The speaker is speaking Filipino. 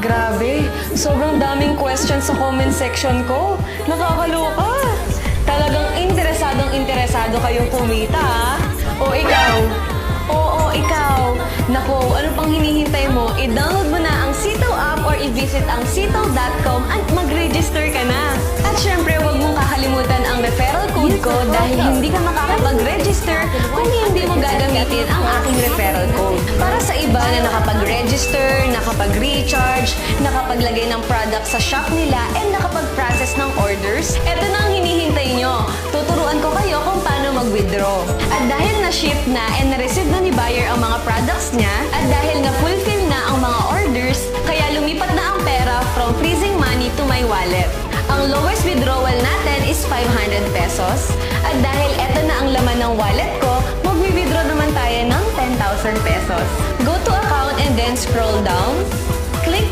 Grabe, sobrang daming questions sa comment section ko. Nakakaloka. Talagang interesado kayong kumita, ha? O ikaw? Oo, ikaw. Naku, ano pang hinihintay mo? I-download mo na ang Sitaw app or i-visit ang sitaw.com at mag-register ka na. At syempre, huwag mong kakalimutan ang referral code ko dahil hindi ka makakapag-register kung hindi mo gagamitin ang aking referral code. Para sa iba na nakapag-register, nakapag-recharge, nakapaglagay ng product sa shop nila, and nakapag-process ng orders, eto na ang hinihintay nyo. Tuturuan ko kayo kung paano mag-withdraw. At dahil na-ship na and na-receive na ni buyer ang mga products niya, at dahil na-fulfill na ang mga orders, kaya lumipat na ang pera from freezing money to my wallet. Ang lowest withdrawal natin is 500 pesos. At dahil eto na ang laman ng wallet ko, mag-withdraw naman tayo ng 10,000 pesos. Go to account and then scroll down.